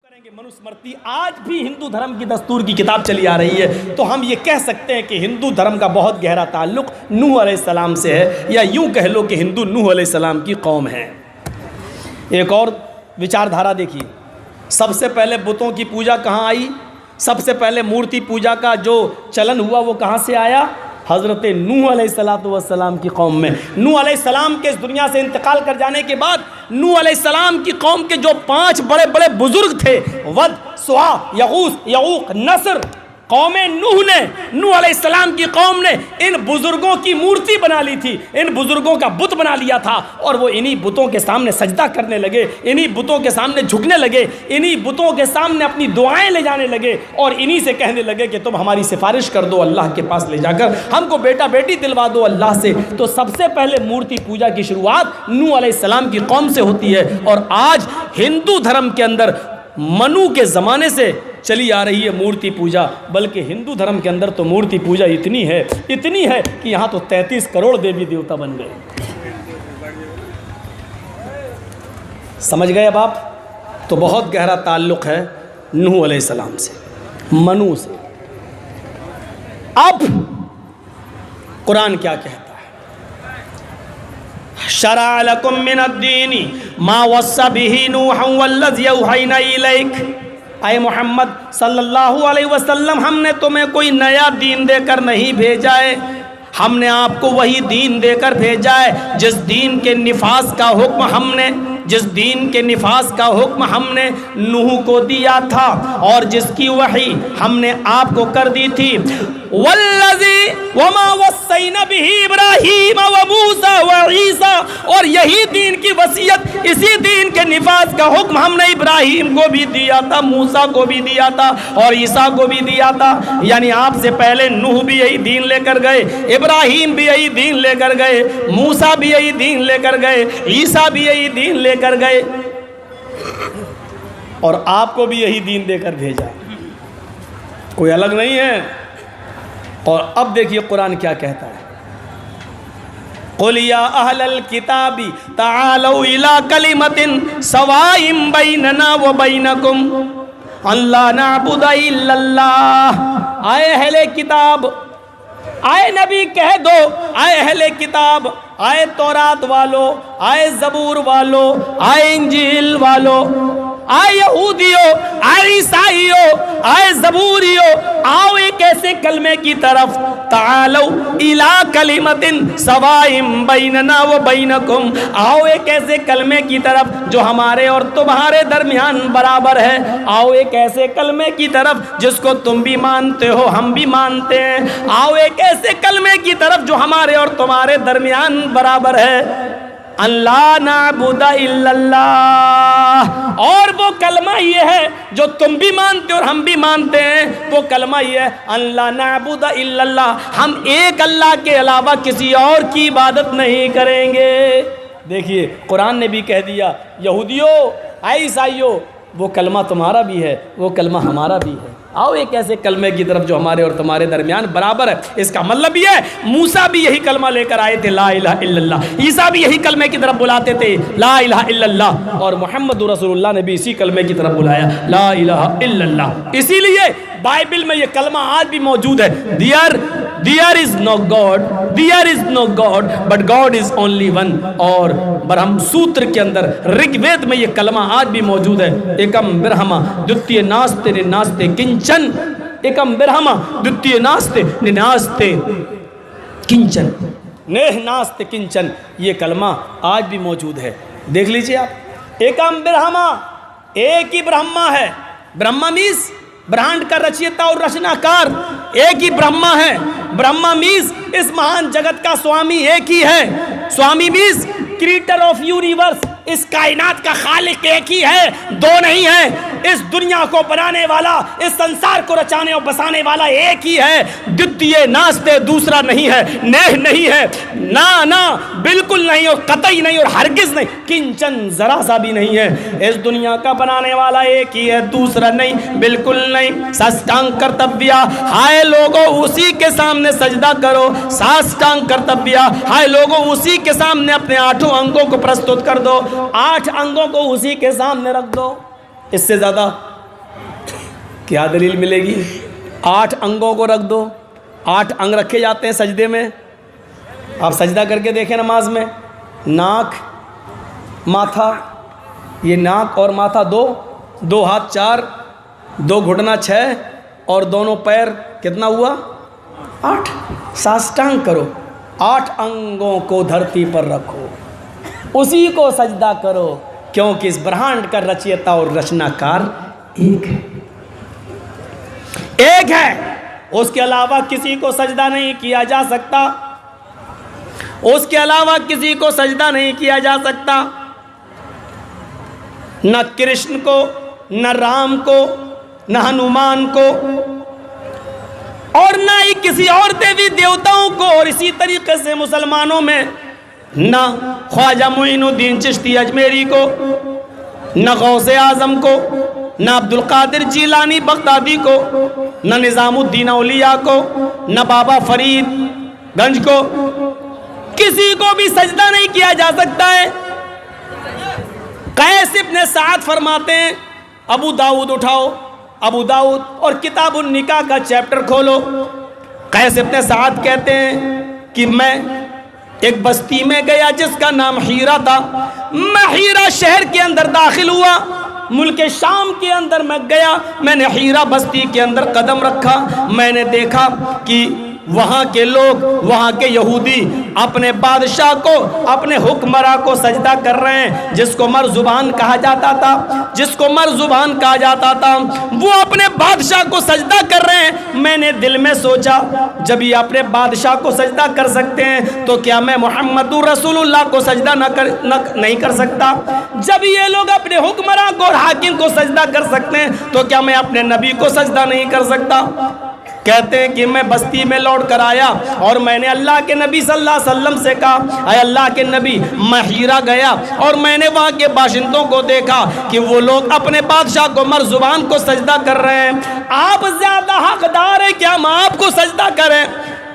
کریں گے منوسمرتی آج بھی ہندو دھرم کی دستور کی کتاب چلی آ رہی ہے، تو ہم یہ کہہ سکتے ہیں کہ ہندو دھرم کا بہت گہرا تعلق نوح علیہ السلام سے ہے، یا یوں کہہ لو کہ ہندو نوح علیہ السلام کی قوم ہے۔ ایک اور وچار دھارا دیکھیے، سب سے پہلے بتوں کی پوجا کہاں آئی؟ سب سے پہلے مورتی پوجا کا جو چلن ہوا وہ کہاں سے آیا؟ حضرت نوح علیہ السلام کی قوم میں۔ نوح علیہ السلام کے اس دنیا سے انتقال کر جانے کے بعد نوح علیہ السلام کی قوم کے جو 5 بڑے بڑے بزرگ تھے، ود، سوا، یغوث، یعوق، نصر، قوم نوح نے، نوح علیہ السلام کی قوم نے ان بزرگوں کی مورتی بنا لی تھی، ان بزرگوں کا بت بنا لیا تھا، اور وہ انہی بتوں کے سامنے سجدہ کرنے لگے، انہی بتوں کے سامنے جھکنے لگے، انہی بتوں کے سامنے اپنی دعائیں لے جانے لگے، اور انہی سے کہنے لگے کہ تم ہماری سفارش کر دو اللہ کے پاس لے جا کر، ہم کو بیٹا بیٹی دلوا دو اللہ سے۔ تو سب سے پہلے مورتی پوجا کی شروعات نوح علیہ السلام کی قوم سے ہوتی ہے، اور آج ہندو دھرم کے اندر منو کے زمانے سے چلی آ رہی ہے مورتی پوجا، بلکہ ہندو دھرم کے اندر تو مورتی پوجا اتنی ہے کہ یہاں تو 33 کروڑ دیوی دیوتا بن گئے۔ سمجھ گئے اب آپ؟ تو بہت گہرا تعلق ہے نوح علیہ السلام سے، منو سے۔ اب قرآن کیا کہتا ہے؟ شرع لکم من الدین ما وصى به نوحا والذی اوحینا الیک۔ اے محمد صلی اللہ علیہ وسلم، ہم نے تمہیں کوئی نیا دین دے کر نہیں بھیجا ہے، ہم نے آپ کو وہی دین دے کر بھیجا ہے جس دین کے نفاذ کا حکم ہم نے نوح کو دیا تھا، اور جس کی وحی ہم نے آپ کو کر دی تھی۔ والذی وما وصینا به ابراہیم وموسیٰ وعیسیٰ، اور یہی دین کی وصیت، اسی دین کے نفاذ کا حکم ہم نے ابراہیم کو بھی دیا تھا، موسیٰ کو بھی دیا تھا، اور عیسیٰ کو بھی دیا تھا۔ یعنی آپ سے پہلے نوح بھی یہی دین لے کر گئے، ابراہیم بھی یہی دین لے کر گئے، موسیٰ بھی یہی دین لے کر گئے، عیسیٰ بھی یہی دین لے کر گئے، اور آپ کو بھی یہی دین دے کر بھیجا، کوئی الگ نہیں ہے۔ اور اب دیکھیے قرآن کیا کہتا ہے، قُلْ يَا أَهْلَ الْكِتَابِ تَعَالَوْا إِلَىٰ كَلِمَةٍ سَوَاءٍ بَيْنَنَا وَبَيْنَكُمْ أَلَّا نَعْبُدَ إِلَّا اللَّهَ۔ آئے اہل کتاب، آئے نبی کہہ دو، آئے اہل کتاب، آئے تورات والو، آئے زبور والو، آئے انجیل والو، آئے یہودیو، آئے عیسائیو، آئے زبوریو، آؤ ایک ایسے کلمے کی طرف، تعالو الی کلمۃ سواء بیننا و بینکم، آؤ ایک ایسے کلمے کی طرف جو ہمارے اور تمہارے درمیان برابر ہے، آؤ ایک ایسے کلمے کی طرف جس کو تم بھی مانتے ہو ہم بھی مانتے ہیں، آؤ ایک ایسے کلمے کی طرف جو ہمارے اور تمہارے درمیان برابر ہے، اللہ نعبد الا اللہ۔ اور وہ کلمہ یہ ہے جو تم بھی مانتے اور ہم بھی مانتے ہیں، وہ کلمہ یہ ہے، اللہ نعبد الا اللہ، ہم ایک اللہ کے علاوہ کسی اور کی عبادت نہیں کریں گے۔ دیکھیے قرآن نے بھی کہہ دیا، یہودیو، عیسائیو، وہ کلمہ تمہارا بھی ہے، وہ کلمہ ہمارا بھی ہے، آؤ ایک ایسے کلمے کی طرف جو ہمارے اور تمہارے درمیان برابر ہے۔ اس کا مطلب یہ ہے موسیٰ بھی یہی کلمہ لے کر آئے تھے، لا الہ الا اللہ، عیسیٰ بھی یہی کلمے کی طرف بلاتے تھے، لا الہ الا اللہ، اور محمد رسول اللہ نے بھی اسی کلمے کی طرف بلایا، لا الہ الا اللہ۔ اسی لیے بائبل میں یہ کلمہ آج بھی موجود ہے، there is no God but God is only one، اور برہم سوتر کے اندر رگ وید میں یہ کلمہ آج بھی موجود ہے، ایکم برہما دتیہ ناستے ناستے کنچن، ایکم برہما دتیہ ناستے ناستے کنچن، نیہ ناستے کنچن، یہ کلمہ آج بھی موجود ہے۔ دیکھ لیجئے آپ، ایکم برہما، ایک ہی برہما ہے، برہما میز برہانڈ کا رچیتا اور رچنا کار ایک ہی برہما ہے، برہما میز اس مہان جگت کا سوامی ایک ہی ہے، سوامی میز کریٹر آف یونیورس، اس کائنات کا خالق ایک ہی ہے، دو نہیں ہے، اس دنیا کو بنانے والا، اس سنسار کو رچانے اور بسانے والا ایک ہی ہے، دتیہ ناستے دوسرا نہیں ہے، نیہ نہیں ہے، نا بالکل نہیں، اور قطعی نہیں، اور ہرگز نہیں، کنچن ذرا سا بھی نہیں ہے، اس دنیا کا بنانے والا ایک ہی ہے، دوسرا نہیں، بالکل نہیں۔ ساشٹانگ کرتویہ، ہائے لوگوں اسی کے سامنے سجدہ کرو، ساشٹانگ کرتویہ، ہائے لوگوں اسی کے سامنے اپنے 8 انگوں کو پرستت کر دو، 8 انگوں کو اسی کے سامنے رکھ دو۔ اس سے زیادہ کیا دلیل ملے گی؟ 8 انگوں کو رکھ دو، 8 انگ رکھے جاتے ہیں سجدے میں، آپ سجدہ کر کے دیکھیں نماز میں، ناک، ماتھا، یہ ناک اور ماتھا 2، 2 ہاتھ 4، 2 گھٹنا 6 اور دونوں پیر کتنا ہوا؟ 8۔ ساشٹانگ کرو، 8 انگوں کو دھرتی پر رکھو، اسی کو سجدہ کرو، کیونکہ اس برہانڈ کا رچیتا اور رچنا کار ایک ہے، ایک ہے، اس کے علاوہ کسی کو سجدہ نہیں کیا جا سکتا، اس کے علاوہ کسی کو سجدہ نہیں کیا جا سکتا، نہ کرشن کو، نہ رام کو، نہ ہنومان کو، اور نہ ہی کسی اور دیوی دیوتاؤں کو، اور اسی طریقے سے مسلمانوں میں نہ خواجہ معین الدین چشتی اجمیری کو، نہ غوث اعظم کو، نہ عبد القادر جیلانی بغدادی کو، نہ نظام الدین اولیاء کو، نہ بابا فرید گنج کو، کسی کو بھی سجدہ نہیں کیا جا سکتا ہے۔ قیس ابن سعد فرماتے ہیں، ابو داؤد اٹھاؤ، ابو داؤد اور کتاب النکاح کا چیپٹر کھولو۔ قیس ابن سعد کہتے ہیں کہ میں ایک بستی میں گیا جس کا نام حیرہ تھا، میں حیرہ شہر کے اندر داخل ہوا، ملک شام کے اندر میں گیا، میں نے حیرہ بستی کے اندر قدم رکھا، میں نے دیکھا کہ وہاں کے لوگ، وہاں کے یہودی اپنے بادشاہ کو، اپنے حکمراں کو سجدہ کر رہے ہیں، جس کو مرزبان کہا جاتا تھا، جس کو مرزبان کہا جاتا تھا، وہ اپنے بادشاہ کو سجدہ کر رہے ہیں۔ میں نے دل میں سوچا، جب یہ اپنے بادشاہ کو سجدہ کر سکتے ہیں تو کیا میں محمد رسول اللہ کو سجدہ نہیں کر سکتا؟ جب یہ لوگ اپنے حکمراں کو اور حاکم کو سجدہ کر سکتے ہیں تو کیا میں اپنے نبی کو سجدہ نہیں کر سکتا؟ کہتے ہیں کہ میں بستی میں لوٹ کر آیا اور میں نے اللہ کے نبی صلی اللہ علیہ وسلم سے کہا، اے اللہ کے نبی، میں حیرہ گیا اور میں نے وہاں کے باشندوں کو دیکھا کہ وہ لوگ اپنے بادشاہ کو، مرزبان کو سجدہ کر رہے ہیں، آپ زیادہ حقدار ہیں کہ ہم آپ کو سجدہ کریں،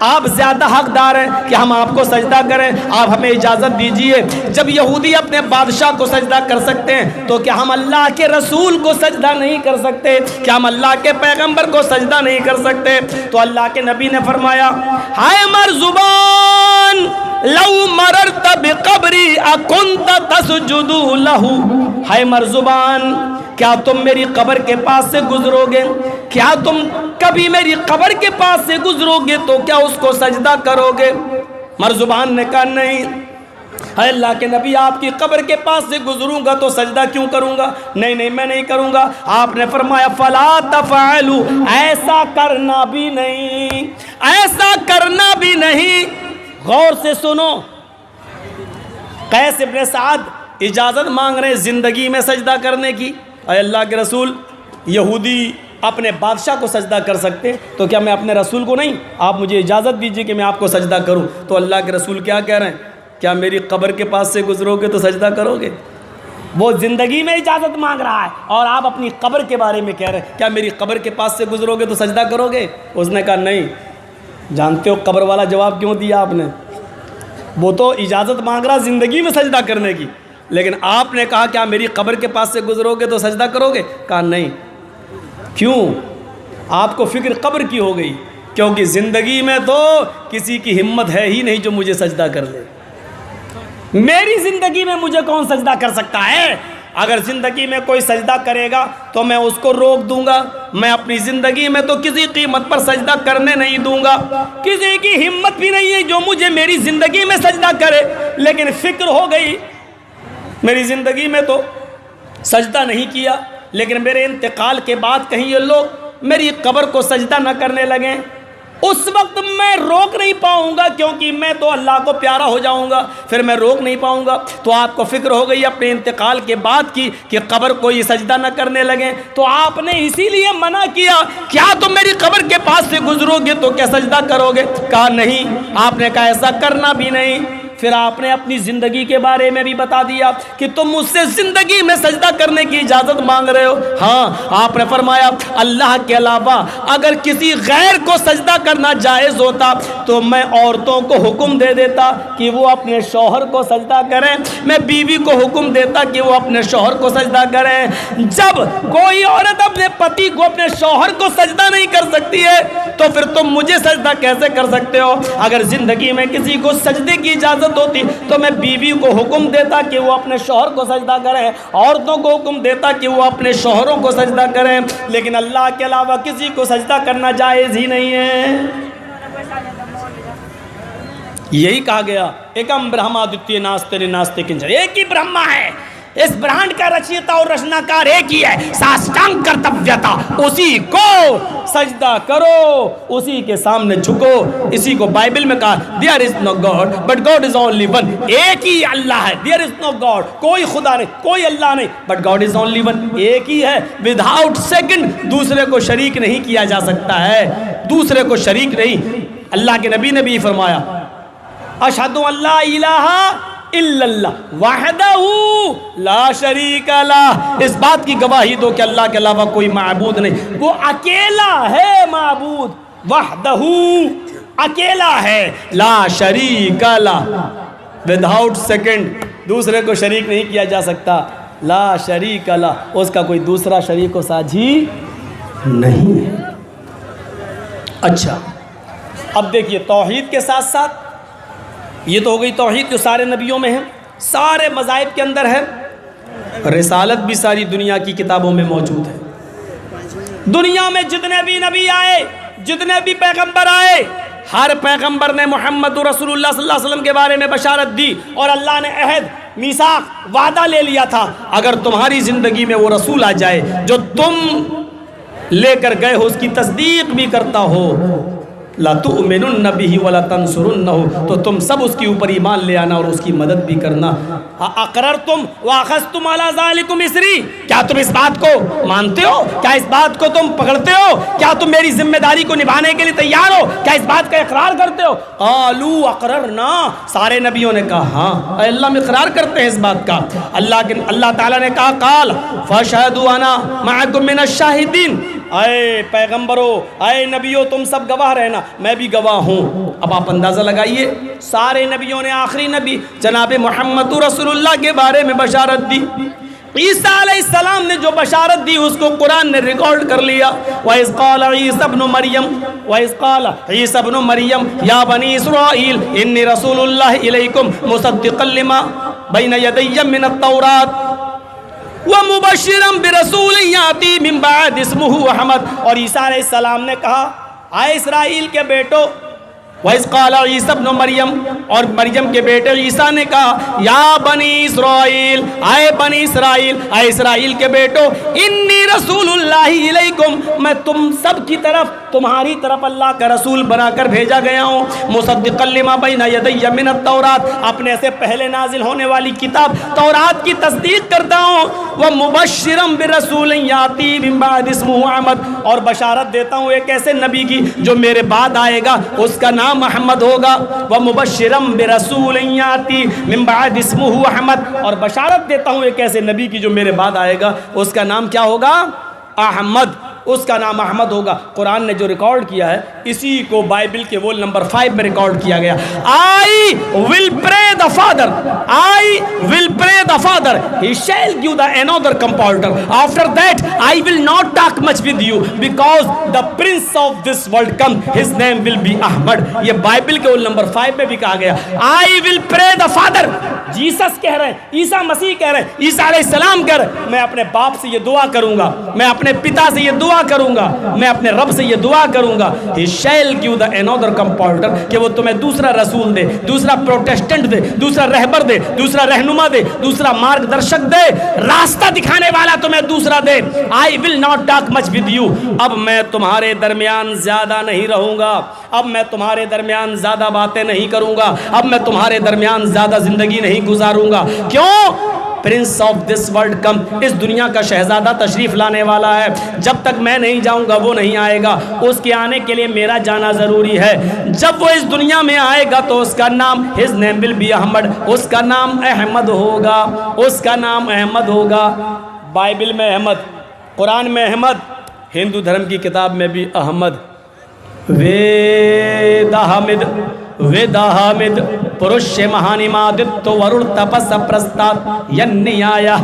آپ زیادہ حقدار ہیں کہ ہم آپ کو سجدہ کریں، آپ ہمیں اجازت دیجئے۔ جب یہودی اپنے بادشاہ کو سجدہ کر سکتے ہیں تو کیا ہم اللہ کے رسول کو سجدہ نہیں کر سکتے؟ کیا ہم اللہ کے پیغمبر کو سجدہ نہیں کر سکتے؟ تو اللہ کے نبی نے فرمایا، ہائے مرزبان، لو مررت بقبری اکنت تسجد لہ، ہائے مرزبان، کیا تم میری قبر کے پاس سے گزرو گے؟ کیا تم کبھی میری قبر کے پاس سے گزرو گے تو کیا اس کو سجدہ کرو گے؟ مرزبان نے کہا نہیں، اے اللہ کے نبی، آپ کی قبر کے پاس سے گزروں گا تو سجدہ کیوں کروں گا؟ نہیں نہیں، میں نہیں کروں گا۔ آپ نے فرمایا فلا تفعلوا، ایسا کرنا بھی نہیں، ایسا کرنا بھی نہیں۔ غور سے سنو، قیس ابن سعد اجازت مانگ رہے زندگی میں سجدہ کرنے کی۔ اے اللہ کے رسول، یہودی اپنے بادشاہ کو سجدہ کر سکتے تو کیا میں اپنے رسول کو نہیں؟ آپ مجھے اجازت دیجئے کہ میں آپ کو سجدہ کروں۔ تو اللہ کے رسول کیا کہہ رہے ہیں؟ کیا میری قبر کے پاس سے گزرو گے تو سجدہ کرو گے؟ وہ زندگی میں اجازت مانگ رہا ہے اور آپ اپنی قبر کے بارے میں کہہ رہے ہیں کیا میری قبر کے پاس سے گزرو گے تو سجدہ کرو گے؟ اس نے کہا نہیں۔ جانتے ہو قبر والا جواب کیوں دیا آپ نے؟ وہ تو اجازت مانگ رہا زندگی میں سجدہ کرنے کی، لیکن آپ نے کہا کیا میری قبر کے پاس سے گزرو گے تو سجدہ کرو گے؟ کہا نہیں۔ کیوں؟ آپ کو فکر قبر کی ہو گئی، کیونکہ زندگی میں تو کسی کی ہمت ہے ہی نہیں جو مجھے سجدہ کر لے۔ میری زندگی میں مجھے کون سجدہ کر سکتا ہے؟ اگر زندگی میں کوئی سجدہ کرے گا تو میں اس کو روک دوں گا، میں اپنی زندگی میں تو کسی قیمت پر سجدہ کرنے نہیں دوں گا، کسی کی ہمت بھی نہیں ہے جو مجھے میری زندگی میں سجدہ کرے۔ لیکن فکر ہو گئی، میری زندگی میں تو سجدہ نہیں کیا، لیکن میرے انتقال کے بعد کہیں یہ لوگ میری قبر کو سجدہ نہ کرنے لگیں، اس وقت میں روک نہیں پاؤں گا، کیونکہ میں تو اللہ کو پیارا ہو جاؤں گا، پھر میں روک نہیں پاؤں گا۔ تو آپ کو فکر ہو گئی اپنے انتقال کے بعد کی کہ قبر کو یہ سجدہ نہ کرنے لگیں، تو آپ نے اسی لیے منع کیا، کیا تم میری قبر کے پاس سے گزرو گے تو کیا سجدہ کرو گے؟ کہا نہیں۔ آپ نے کہا ایسا کرنا بھی نہیں۔ پھر آپ نے اپنی زندگی کے بارے میں بھی بتا دیا کہ تم مجھ سے زندگی میں سجدہ کرنے کی اجازت مانگ رہے ہو۔ ہاں، آپ نے فرمایا اللہ کے علاوہ اگر کسی غیر کو سجدہ کرنا جائز ہوتا تو میں عورتوں کو حکم دے دیتا کہ وہ اپنے شوہر کو سجدہ کریں، میں بیوی کو حکم دیتا کہ وہ اپنے شوہر کو سجدہ کریں۔ جب کوئی عورت اپنے اپنے پتی کو اپنے شوہر کو سجدہ نہیں کر سکتی ہے تو پھر تم مجھے سجدہ کیسے کر سکتے ہو؟ اگر زندگی میں کسی کو سجدے کی اجازت ہوتی تو میں بیوی کو حکم دیتا کہ وہ اپنے شوہر کو سجدہ کریں، عورتوں کو حکم دیتا کہ وہ اپنے شوہروں کو سجدہ کریں، لیکن اللہ کے علاوہ کسی کو سجدہ کرنا جائز ہی نہیں ہے۔ یہی کہا گیا ایکم برہمادتیہ ناستے ناستے کنچن، ایک ہی برہما ہے، اس برہانڈ کا رچیتا اور رچناکار ایک ہی ہے، ساشٹانگ کرتویتا، اسی کو سجدہ کرو، اسی کے سامنے جھکو۔ اسی کو بائبل میں کہا there is no God but God is only one، ایک ہی اللہ ہے، there is no God، کوئی خدا نہیں، کوئی اللہ نہیں، but God is only one، ایک ہی ہے، without second، دوسرے کو شریک نہیں کیا جا سکتا ہے، دوسرے کو شریک نہیں۔ اللہ کے نبی نے بھی فرمایا اشہد ان لا الہ الا اللہ وحدہ لا شریک لہ، اس بات کی گواہی دو کہ اللہ کے علاوہ کوئی معبود نہیں، وہ اکیلا ہے معبود، وحدہ اکیلا ہے، لا شریک لہ وداؤٹ سیکنڈ، دوسرے کو شریک نہیں کیا جا سکتا، لا شریک لہ، اس کا کوئی دوسرا شریک و ساجھی نہیں ہے۔ اچھا اب دیکھیے توحید کے ساتھ ساتھ یہ تو ہو گئی توحید جو سارے نبیوں میں ہے، سارے مذاہب کے اندر ہے، رسالت بھی ساری دنیا کی کتابوں میں موجود ہے۔ دنیا میں جتنے بھی نبی آئے، جتنے بھی پیغمبر آئے، ہر پیغمبر نے محمد رسول اللہ صلی اللہ علیہ وسلم کے بارے میں بشارت دی، اور اللہ نے عہد میثاق وعدہ لے لیا تھا اگر تمہاری زندگی میں وہ رسول آ جائے جو تم لے کر گئے ہو اس کی تصدیق بھی کرتا ہو، لَتُؤْمِنُنَّ بِهِ وَلَتَنْصُرُنَّهُ، تو تم سب اس کے اوپر ایمان لے آنا اور اس کی مدد بھی کرنا۔ اقررتم وَأَخَذْتُمْ عَلَى ذَلِكُمْ إِصْرِي، کیا تم اس بات کو مانتے ہو؟ کیا اس بات کو تم پکڑتے ہو؟ کیا تم میری ذمہ داری کو نبھانے کے لیے تیار ہو؟ کیا اس بات کا اقرار کرتے ہو؟ قَالُوا أَقْرَرْنَا، سارے نبیوں نے کہا ہاں اے اللہ ہم اقرار کرتے ہیں اس بات کا۔ اللہ تعالیٰ نے کہا قال فَاشْهَدُوا أَنَا مَعَكُمْ مِنَ الشَّاهِدِينَ، اے پیغمبرو، اے نبیو، تم سب گواہ رہنا، میں بھی گواہ ہوں۔ اب آپ اندازہ لگائیے سارے نبیوں نے آخری نبی جناب محمد رسول اللہ کے بارے میں بشارت دی، عیسیٰ علیہ السلام نے جو بشارت دی اس کو قرآن نے ریکارڈ کر لیا۔ وَإِذْ قَالَ عِيسَى ابْنُ مَرْيَمَ وَإِذْ قَالَ عِيسَى ابْنُ مَرْيَمَ يَا بَنِي إِسْرَائِيلَ إِنِّي رَسُولُ اللَّهِ إِلَيْكُمْ مُصَدِّقًا لِمَا بَيْنَ يَدَيَّ مِنَ التَّوْرَاةِ وَمُبَشِّرًا بِرَسُولٍ يَأْتِي مِن بَعْدِي اسْمُهُ أَحْمَدُ، اور عیسیٰ علیہ السلام نے کہا اے اسرائیل کے بیٹو، وَإِذْ قَالَ عِيسَى ابْنُ مَرْيَمَ، اور مریم کے بیٹے عیسیٰ نے کہا یا بنی اسرائیل، اے بنی اسرائیل، اے اسرائیل کے بیٹو، انی رسول اللہ علیکم، میں تم سب کی طرف، تمہاری طرف اللہ کا رسول بنا کر بھیجا گیا ہوں، مصدقا لما بین یدی من التورات، اپنے سے پہلے نازل ہونے والی کتاب تورات کی تصدیق کرتا ہوں، ومبشرا برسول یاتی من بعد اسمہ احمد، اور بشارت دیتا ہوں ایک ایسے نبی کی جو میرے بعد آئے گا اس کا نام محمد ہوگا، ومبشرا برسول یاتی من بعد اسمہ احمد، اور بشارت دیتا ہوں ایک ایسے نبی کی جو میرے بعد آئے گا اس کا نام کیا ہوگا؟ احمد، اس کا نام احمد ہوگا۔ قرآن نے جو ریکارڈ کیا ہے اسی کو بائبل کے وول نمبر 5 میں ریکارڈ کیا گیا، I will pray the Father, I will pray the Father, he shall give the another comforter, after that I will not talk much with you because the prince of this world come, his name will be Ahmad۔ یہ Bible کے وول number 5 میں بھی کہا گیا I will pray the Father، Jesus کہہ رہے ہیں، عیسیٰ مسیح کہہ رہے ہیں، عیسیٰ علیہ السلام کہہ رہے ہیں میں اپنے باپ سے یہ دعا کروں گا، میں اپنے پتا سے یہ دعا کروں گا، میں اپنے رب سے یہ دعا کروں گا، he shall give the another comforter، کہ وہ تمہیں دوسرا رسول دے، دوسرا پروٹیسٹنٹ دے، دوسرا رہبر دے، دوسرا رہنما دے، دوسرا مارگ درشک دے، راستہ دکھانے والا تمہیں دوسرا دے۔ I will not talk much with you، اب میں تمہارے درمیان زیادہ نہیں رہوں گا، اب میں تمہارے درمیان زیادہ باتیں نہیں کروں گا، اب میں تمہارے درمیان زیادہ زندگی نہیں گزاروں گا۔ کیوں؟ پرنس آف دس ورلڈ کم، اس دنیا کا شہزادہ تشریف لانے والا ہے، جب تک میں نہیں جاؤں گا وہ نہیں آئے گا، اس کے آنے کے لیے میرا جانا ضروری ہے۔ جب وہ اس دنیا میں آئے گا تو اس کا نام his name will be Ahmad, اس کا نام احمد ہوگا، اس کا نام احمد ہوگا۔ بائبل میں احمد، قرآن میں احمد، ہندو دھرم کی کتاب میں بھی احمد، ویداحمد ویداحمد پرش مہانیمادت ورڑ تپس پرستات ینیایا۔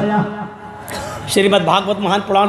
شریمد بھاگوت مہان پران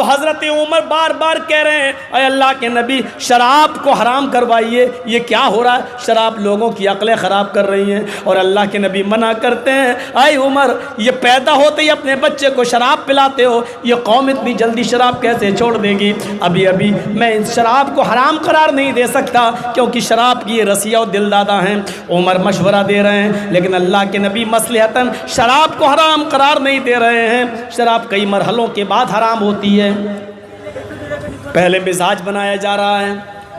تو حضرت عمر بار بار کہہ رہے ہیں اے اللہ کے نبی شراب کو حرام کروائیے، یہ کیا ہو رہا ہے؟ شراب لوگوں کی عقلیں خراب کر رہی ہیں۔ اور اللہ کے نبی منع کرتے ہیں اے عمر یہ پیدا ہوتے ہی اپنے بچے کو شراب پلاتے ہو، یہ قوم اتنی جلدی شراب کیسے چھوڑ دے گی؟ ابھی میں اس شراب کو حرام قرار نہیں دے سکتا کیونکہ شراب کی یہ رسیہ و دل دادا ہیں۔ عمر مشورہ دے رہے ہیں لیکن اللہ کے نبی مصلحتاً شراب کو حرام قرار نہیں دے رہے ہیں۔ شراب کئی مرحلوں کے بعد حرام ہوتی ہے۔ پہلے مزاج بنایا جا رہا ہے،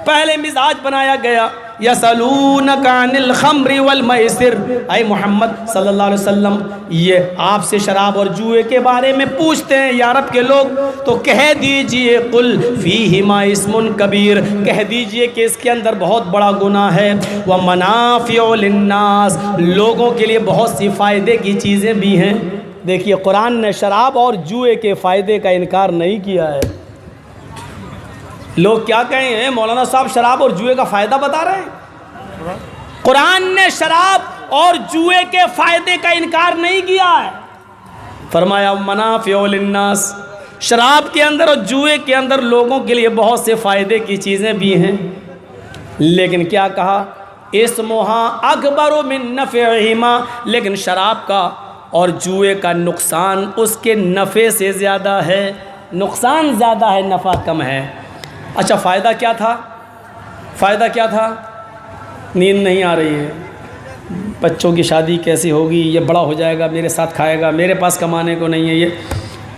پہلے مزاج بنایا گیا یسألونک عن الخمر والمیسر، اے محمد صلی اللہ علیہ وسلم یہ آپ سے شراب اور جوئے کے بارے میں پوچھتے ہیں یارب کے لوگ، تو کہہ دیجئے قل فیہما اسم کبیر، کہہ دیجئے کہ اس کے اندر بہت بڑا گناہ ہے، ومنافع للناس، لوگوں کے لیے بہت سی فائدے کی چیزیں بھی ہیں۔ دیکھیے قرآن نے شراب اور جوئے کے فائدے کا انکار نہیں کیا ہے۔ لوگ کیا کہیں ہیں مولانا صاحب شراب اور جوئے کا فائدہ بتا رہے ہیں؟ قرآن نے شراب اور جوئے کے فائدے کا انکار نہیں کیا ہے، فرمایا منافع للناس، شراب کے اندر اور جوئے کے اندر لوگوں کے لیے بہت سے فائدے کی چیزیں بھی ہیں، لیکن کیا کہا اسمہا اکبر من نفعہما، لیکن شراب کا اور جوئے کا نقصان اس کے نفع سے زیادہ ہے، نقصان زیادہ ہے نفع کم ہے۔ اچھا فائدہ کیا تھا؟ فائدہ کیا تھا؟ نیند نہیں آ رہی ہے، بچوں کی شادی کیسی ہوگی، یہ بڑا ہو جائے گا میرے ساتھ کھائے گا، میرے پاس کمانے کو نہیں ہے، یہ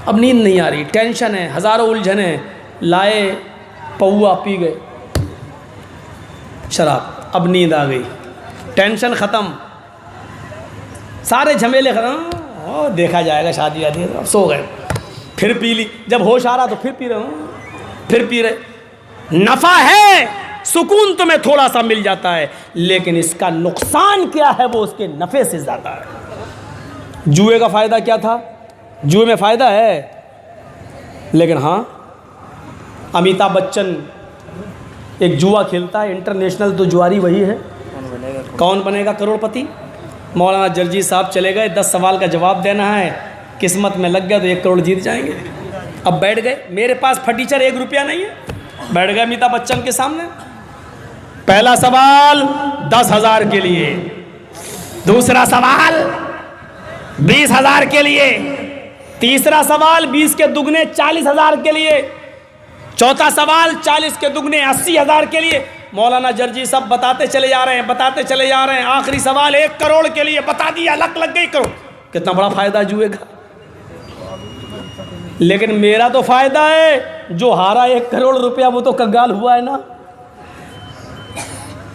اب نیند نہیں آ رہی، ٹینشن ہے، ہزاروں الجھنیں، لائے پوا پی گئے شراب، اب نیند آ گئی، ٹینشن ختم، سارے جھمیلے ختم، دیکھا جائے گا شادی آتی ہے، سو گئے، پھر پی لی، جب ہوش آ رہا تو پھر پی رہے ہوں، پھر پی رہے۔ نفع ہے، سکون تمہیں تھوڑا سا مل جاتا ہے، لیکن اس کا نقصان کیا ہے وہ اس کے نفع سے زیادہ ہے۔ جوئے کا فائدہ کیا تھا؟ جوئے میں فائدہ ہے، لیکن ہاں امیتابھ بچن ایک جوا کھیلتا ہے انٹرنیشنل، تو جواری وہی ہے، کون بنے گا کروڑ پتی؟ مولانا جرجی صاحب چلے گئے، 10 سوال کا جواب دینا ہے، قسمت میں لگ گیا تو 1 کروڑ جیت جائیں گے۔ اب بیٹھ گئے، میرے پاس پھٹیچر 1 روپیہ نہیں ہے، بیٹھ گئے امیتابھ بچن کے سامنے، پہلا سوال 10,000 کے لیے، دوسرا سوال 20,000 کے لیے، تیسرا سوال 20 کے دگنے 40,000 کے لیے، چوتھا سوال 40 کے دگنے 80,000 کے لیے۔ مولانا جرجی صاحب بتاتے چلے جا رہے ہیں، بتاتے چلے جا رہے ہیں، آخری سوال 1 کروڑ کے لیے، بتا دیا، لگ گئی کروڑ۔ کتنا بڑا فائدہ جوئے گا، لیکن میرا تو فائدہ ہے، جو ہارا 1 کروڑ روپیہ وہ تو کنگال ہوا ہے نا۔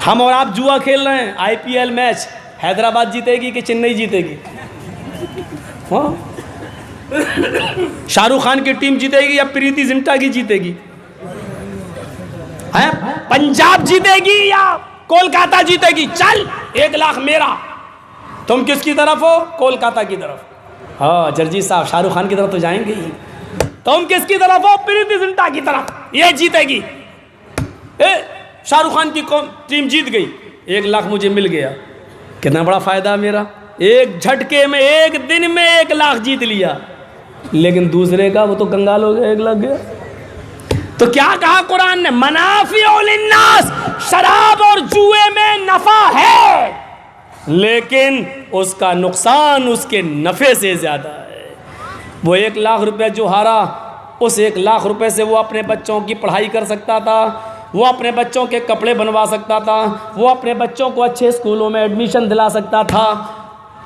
ہم اور آپ جوا کھیل رہے ہیں، IPL میچ، حیدرآباد جیتے گی کہ چنئی جیتے گی؟ ہاں شاہ رخ خان کی ٹیم جیتے گی یا پریتی زنٹا کی جیتے گی؟ پنجاب جیتے گی یا کولکاتہ جیتے گی؟ چل 1 لاکھ میرا، تم کس کی طرف ہو؟ کولکاتہ کی طرف۔ ہاں جرجی صاحب شاہ رخ خان کی طرف تو جائیں گے ہی، تم کس کی طرف ہو؟ پریتی زنٹا کی طرف، یہ جیتے گی۔ شاہ رخ خان کی ٹیم جیت گئی، 1 لاکھ مجھے مل گیا، کتنا بڑا فائدہ میرا، ایک جھٹکے میں 1 دن میں 1 لاکھ جیت لیا، لیکن دوسرے کا وہ تو کنگال ہو گیا، 1 لاکھ گیا۔ تو کیا کہا قرآن نے؟ منافع للناس، شراب اور جوئے میں نفع ہے، لیکن اس کا نقصان اس کے نفع سے زیادہ ہے۔ وہ 1 لاکھ روپے جو ہارا، اس 1 لاکھ روپے سے وہ اپنے بچوں کی پڑھائی کر سکتا تھا، وہ اپنے بچوں کے کپڑے بنوا سکتا تھا، وہ اپنے بچوں کو اچھے اسکولوں میں ایڈمیشن دلا سکتا تھا۔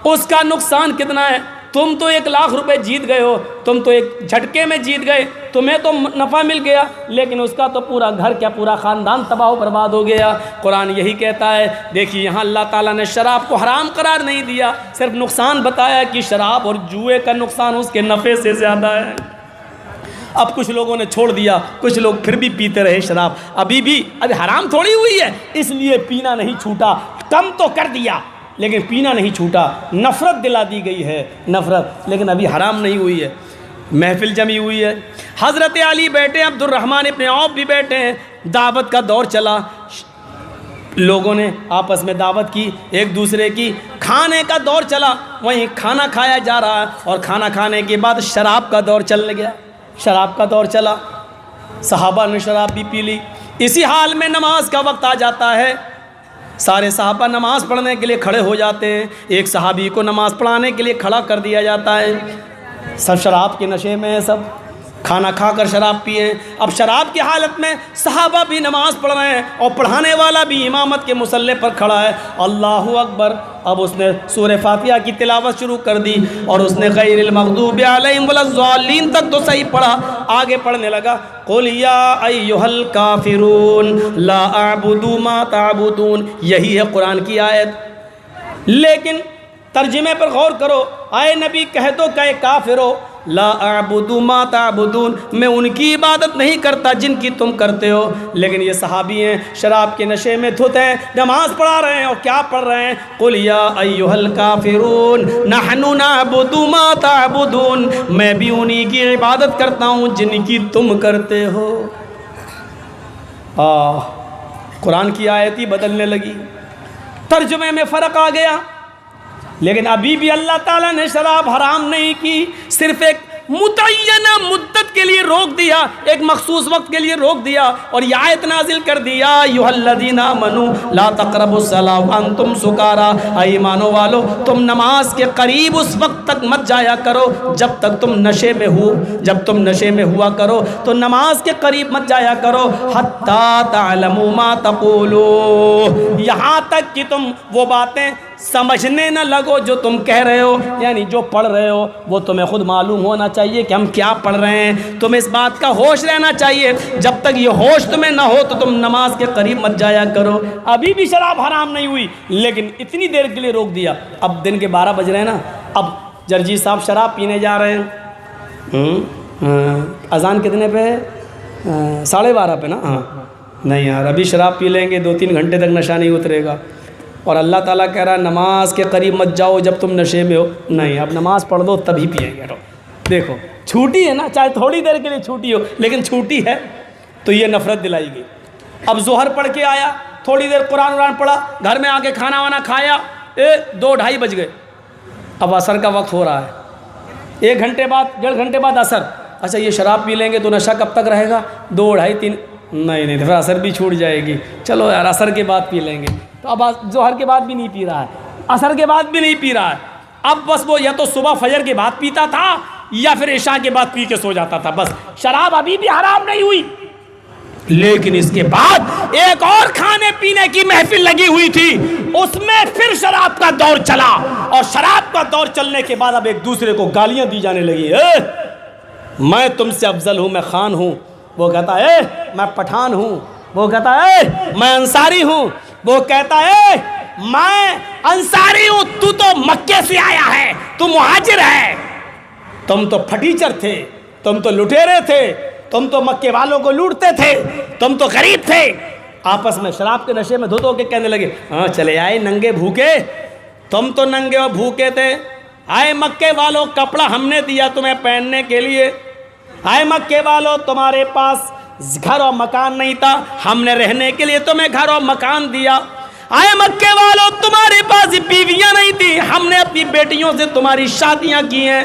اس کا نقصان کتنا ہے؟ تم تو 1 لاکھ روپے جیت گئے ہو، تم تو ایک جھٹکے میں جیت گئے، تمہیں تو نفع مل گیا، لیکن اس کا تو پورا گھر کیا پورا خاندان تباہ و برباد ہو گیا۔ قرآن یہی کہتا ہے۔ دیکھیے یہاں اللہ تعالیٰ نے شراب کو حرام قرار نہیں دیا، صرف نقصان بتایا کہ شراب اور جوئے کا نقصان اس کے نفع سے زیادہ ہے۔ اب کچھ لوگوں نے چھوڑ دیا، کچھ لوگ پھر بھی پیتے رہے شراب، ابھی حرام تھوڑی ہوئی ہے، اس لیے پینا نہیں چھوٹا، کم تو کر دیا لیکن پینا نہیں چھوٹا، نفرت دلا دی گئی ہے، نفرت، لیکن ابھی حرام نہیں ہوئی ہے۔ محفل جمی ہوئی ہے، حضرت علی بیٹھے ہیں، عبد الرحمن ابن عوف بھی بیٹھے ہیں، دعوت کا دور چلا، لوگوں نے آپس میں دعوت کی، ایک دوسرے کی، کھانے کا دور چلا، وہیں کھانا کھایا جا رہا ہے، اور کھانا کھانے کے بعد شراب کا دور چلنے گیا۔ شراب کا دور چلا، صحابہ نے شراب بھی پی لی. اسی حال میں نماز کا وقت آ جاتا ہے، سارے صحابہ نماز پڑھنے کے لیے کھڑے ہو جاتے ہیں. ایک صحابی کو نماز پڑھانے کے لیے کھڑا کر دیا جاتا ہے. سب شراب کے نشے میں ہیں، سب کھانا کھا کر شراب پیے. اب شراب کی حالت میں صحابہ بھی نماز پڑھ رہے ہیں اور پڑھانے والا بھی امامت کے مصلی پر کھڑا ہے. اللہ اکبر. اب اس نے سورہ فاتحہ کی تلاوت شروع کر دی اور اس نے غیر المغضوب علیہم ولا الضالین تک تو صحیح پڑھا. آگے پڑھنے لگا قل یا ایھا الکافرون لا اعبد ما تعبدون. یہی ہے قرآن کی آیت. لیکن ترجمے پر غور کرو. اے نبی کہہ دو کہ اے کافرو لا اعبد ما تعبدون، میں ان کی عبادت نہیں کرتا جن کی تم کرتے ہو. لیکن یہ صحابی ہیں، شراب کے نشے میں دھت ہیں، نماز پڑھا رہے ہیں اور کیا پڑھ رہے ہیں؟ قل یا ایھا الکافرون نحن نعبد ما تعبدون، میں بھی انہی کی عبادت کرتا ہوں جن کی تم کرتے ہو. قرآن کی آیت ہی بدلنے لگی، ترجمے میں فرق آ گیا. لیکن ابھی بھی اللہ تعالیٰ نے شراب حرام نہیں کی، صرف ایک متعینہ مدت کے لیے روک دیا، ایک مخصوص وقت کے لیے روک دیا اور یہ آیت نازل کر دیا ایھا الذین آمنوا لا تقربوا الصلاۃ وانتم سکارا. اے ایمانو والو تم نماز کے قریب اس وقت تک مت جایا کرو جب تک تم نشے میں ہو. جب تم نشے میں ہوا کرو تو نماز کے قریب مت جایا کرو. حتی تعلموا ما تقولون، یہاں تک کہ تم وہ باتیں سمجھنے نہ لگو جو تم کہہ رہے ہو. یعنی جو پڑھ رہے ہو وہ تمہیں خود معلوم ہونا چاہیے کہ ہم کیا پڑھ رہے ہیں. تمہیں اس بات کا ہوش رہنا چاہیے. جب تک یہ ہوش تمہیں نہ ہو تو تم نماز کے قریب مت جایا کرو. ابھی بھی شراب حرام نہیں ہوئی لیکن اتنی دیر کے لیے روک دیا. اب دن کے 12 بج رہے ہیں نا، اب جرجی صاحب شراب پینے جا رہے ہیں. اذان کتنے پہ ہے؟ 12:30 پہ نا. ہاں نہیں یار، ابھی شراب پی لیں گے 2-3 گھنٹے تک نشہ نہیں اترے گا. اور اللہ تعالیٰ کہہ رہا ہے نماز کے قریب مت جاؤ جب تم نشے میں ہو. نہیں، اب نماز پڑھ دو تبھی پیئیں گے. دیکھو چھوٹی ہے نا، چاہے تھوڑی دیر کے لیے چھوٹی ہو لیکن چھوٹی ہے تو یہ نفرت دلائی گئی. اب ظہر پڑھ کے آیا، تھوڑی دیر قرآن پڑھا، گھر میں آ کے کھانا وانا کھایا، 2-2:30 بج گئے. اب عصر کا وقت ہو رہا ہے، 1 گھنٹے بعد 1.5 گھنٹے بعد عصر. اچھا یہ شراب پی لیں گے تو نشہ کب تک رہے گا؟ 2-2:30-3. نہیں پھر عصر بھی چھوٹ جائے گی. چلو یار عصر کے بعد پی لیں گے. تو اب ظہر کے بعد بھی نہیں پی رہا ہے، عصر کے بعد بھی نہیں پی رہا ہے. اب بس وہ یا تو صبح فجر کے بعد پیتا تھا یا پھر عشاء کے بعد پی کے سو جاتا تھا. بس شراب ابھی بھی حرام نہیں ہوئی. لیکن اس کے بعد ایک اور کھانے پینے کی محفل لگی ہوئی تھی، اس میں پھر شراب کا دور چلا. اور شراب کا دور چلنے کے بعد اب ایک دوسرے کو گالیاں دی جانے لگی. میں تم سے افضل ہوں، میں خان ہوں. وہ کہتا ہے میں پٹھان ہوں. وہ کہتا ہے میں انصاری ہوں. وہ کہتا ہے میں انصاری ہوں، تو مکے سے آیا ہے، تو مہاجر ہے. تم تو پھٹیچر تھے، تم تو لٹیرے تھے، تم تو مکے والوں کو لوٹتے تھے، تم تو غریب تھے. آپس میں شراب کے نشے میں دھت ہو کے کہنے لگے ہاں چلے آئے ننگے بھوکے. تم تو ننگے اور بھوکے تھے. آئے مکے والوں کپڑا ہم نے دیا تمہیں پہننے کے لیے. آئے مکے والوں تمہارے پاس گھر اور مکان نہیں تھا، ہم نے رہنے کے لیے تمہیں گھر اور مکان دیا. آئے مکے والوں تمہارے پاس بیویاں نہیں تھی، ہم نے اپنی بیٹیوں سے تمہاری شادیاں کی ہیں.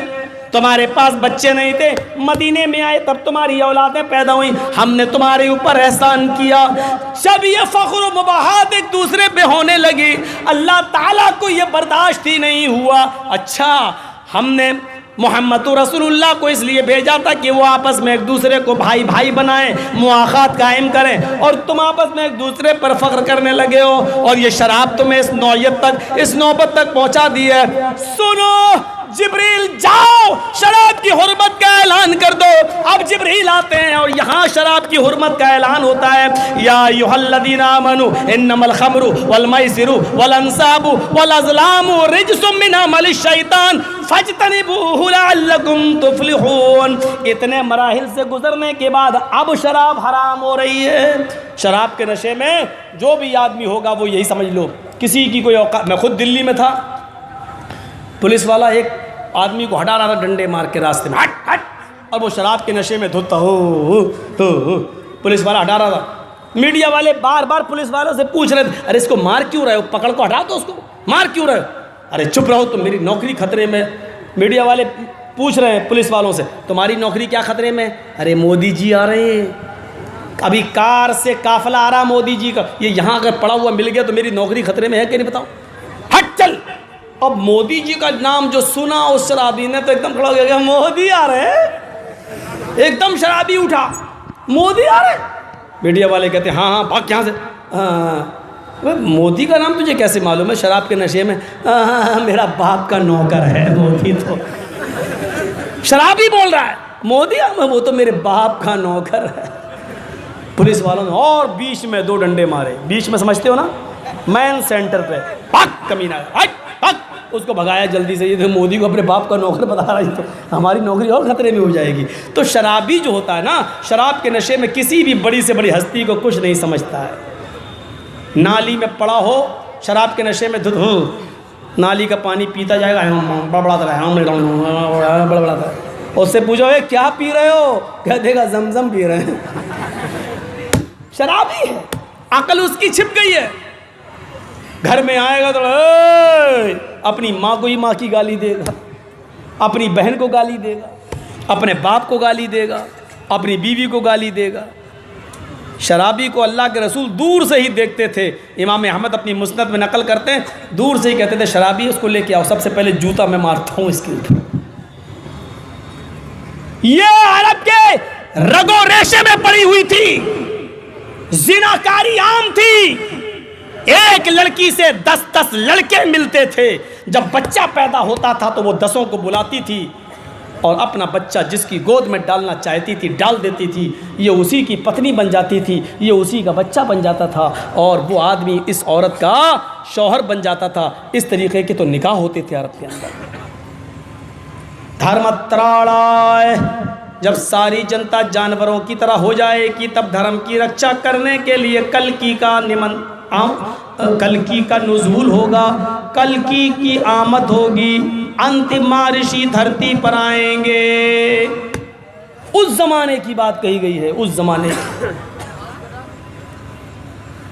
تمہارے پاس بچے نہیں تھے، مدینے میں آئے تب تمہاری اولادیں پیدا ہوئیں، ہم نے تمہارے اوپر احسان کیا. جب یہ فخر و مباحات ایک دوسرے پہ ہونے لگی، اللہ تعالیٰ کو یہ برداشت ہی نہیں ہوا. اچھا ہم نے محمد رسول اللہ کو اس لیے بھیجا تھا کہ وہ آپس میں ایک دوسرے کو بھائی بھائی بنائیں، مواخات قائم کریں، اور تم آپس میں ایک دوسرے پر فخر کرنے لگے ہو. اور یہ شراب تمہیں اس نوعیت تک، اس نوبت تک پہنچا دی ہے. سنو جبریل جاؤ شراب کی حرمت کا اعلان کر دو. اب جبریل آتے ہیں اور یہاں شراب کی حرمت کا اعلان ہوتا ہے. یا ایھا الذین آمنوا انما الخمر والمیسر والانصاب والازلام رجس من عمل الشیطان فاجتنبوہ لعلکم تفلحون. اتنے مراحل سے گزرنے کے بعد اب شراب حرام ہو رہی ہے. شراب کے نشے میں جو بھی آدمی ہوگا وہ یہی سمجھ لو کسی کی کوئی اوقات. میں خود دلی میں تھا، پولیس والا ایک آدمی کو ہٹا رہا تھا ڈنڈے مار کے راستے میں، ہٹ ہٹ، اور وہ شراب کے نشے میں دھوتا ہو. پولیس والا ہٹا رہا تھا. میڈیا والے بار بار پولیس والوں سے پوچھ رہے تھے ارے اس کو مار کیوں رہے ہو، پکڑ کو ہٹا دو اس کو، مار کیوں رہے ہو. ارے چپ رہو تم، میری نوکری خطرے میں. میڈیا والے پوچھ رہے ہیں پولیس والوں سے تمہاری نوکری کیا خطرے میں؟ ارے مودی جی آ رہے ہیں، ابھی کار سے قافلہ آ رہا مودی جی کا، یہ یہاں اگر پڑا ہوا مل گیا تو میری نوکری خطرے میں ہے کہ نہیں بتاؤ؟ ہٹ چل۔ اب مودی جی کا نام جو سنا اس شرابی نے تو ایک دم کھڑا ہو گیا، مودی آ رہے ہیں، ایک دم شرابی اٹھا، مودی آ رہے ہیں۔ میڈیا والے کہتے ہیں ہاں ہاں بھاگ یہاں سے۔ مودی کا نام تجھے کیسے معلوم ہے؟ شراب کے نشے میں میرا باپ کا نوکر ہے مودی، تو شرابی بول رہا ہے مودی، وہ تو میرے باپ کا نوکر ہے۔ پولیس والوں نے اور بیچ میں 2 ڈنڈے مارے، بیچ میں سمجھتے ہو نا، مین سینٹر پہ، بھاگ کمینہ، ہٹ بھاگ، اس کو بھگایا جلدی سے۔ یہ تو مودی کو اپنے باپ کا نوکر بتا رہا ہے، تو ہماری نوکری اور خطرے میں ہو جائے گی۔ تو شرابی جو ہوتا ہے نا، شراب کے نشے میں کسی بھی بڑی سے بڑی ہستی کو کچھ نہیں سمجھتا ہے۔ نالی میں پڑا ہو شراب کے نشے میں، نالی کا پانی پیتا جائے گا، بڑبڑاتا ہے، اس سے پوچھو اے کیا پی رہے ہو؟ کہہ دے گا زمزم پی رہے ہیں۔ شرابی ہے، عقل اس کی چھپ گئی ہے۔ گھر میں آئے گا تو اپنی ماں کو ہی ماں کی گالی دے گا، اپنی بہن کو گالی دے گا، اپنے باپ کو گالی دے گا، اپنی بیوی کو گالی دے گا۔ شرابی کو اللہ کے رسول دور سے ہی دیکھتے تھے، امام احمد اپنی مسند میں نقل کرتے ہیں، دور سے ہی کہتے تھے شرابی اس کو لے کے آؤ، سب سے پہلے جوتا میں مارتا ہوں اس کے اوپر۔ یہ عرب کے رگو ریشے میں پڑی ہوئی تھی، زناکاری عام تھی، ایک لڑکی سے 10 لڑکے ملتے تھے۔ جب بچہ پیدا ہوتا تھا تو وہ 10 کو بلاتی تھی اور اپنا بچہ جس کی گود میں ڈالنا چاہتی تھی ڈال دیتی تھی، یہ اسی کی پتنی بن جاتی تھی، یہ اسی کا بچہ بن جاتا تھا، اور وہ آدمی اس عورت کا شوہر بن جاتا تھا۔ اس طریقے کے تو نکاح ہوتے تھے عرب کے اندر۔ دھرمتراڑائے، جب ساری جنتا جانوروں کی طرح ہو جائے گی تب دھرم کی رکشا کرنے کے لیے کلکی کا نزول ہوگا، کلکی کی آمد ہوگی، انتم مہارشی دھرتی پر آئیں گے۔ اس زمانے کی بات کہی گئی ہے، اس زمانے کی۔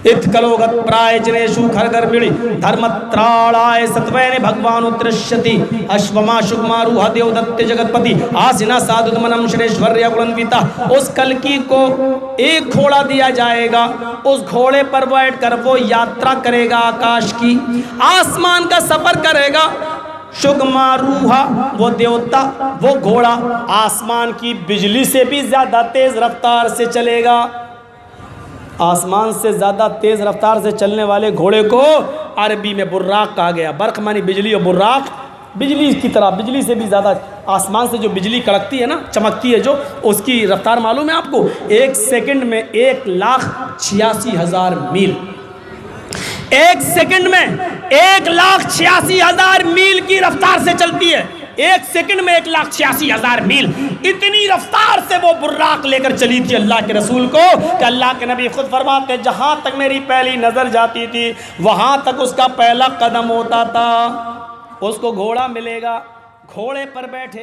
اتکلوگت پرائے جنیشو گھر گھر مڑی دھرمتراڑائے ستوینے بھگوان اترشتی اشوما شکمارو ہدیو دت جگت پتی آسنا سادھت منم شریشوریا گلنویتا۔ اس کلکی کو ایک گھوڑا دیا جائے گا، اس گھوڑے پر بیٹھ کر وہ یاترا کرے گا، آکاش کی آسمان کا سفر کرے گا۔ شکماروہا وہ دیوتا، وہ گھوڑا آسمان کی بجلی سے بھی زیادہ تیز رفتار سے چلے گا۔ آسمان سے زیادہ تیز رفتار سے چلنے والے گھوڑے کو عربی میں براق کہا گیا۔ برق مانی بجلی، اور براق بجلی کی طرح، بجلی سے بھی زیادہ، آسمان سے جو بجلی کڑکتی ہے نا، چمکتی ہے جو، اس کی رفتار معلوم ہے آپ کو؟ 1 سیکنڈ میں 1,86,000 میل۔ 1 سیکنڈ میں 1,86,000 میل کی رفتار سے چلتی ہے۔ 1 سیکنڈ میں 1,86,000 میل، اتنی رفتار سے وہ براق لے کر چلی تھی اللہ کے رسول کو کہ اللہ کے نبی خود فرماتے جہاں تک میری پہلی نظر جاتی تھی وہاں تک اس کا پہلا قدم ہوتا تھا۔ اس کو گھوڑا ملے گا، گھوڑے پر بیٹھے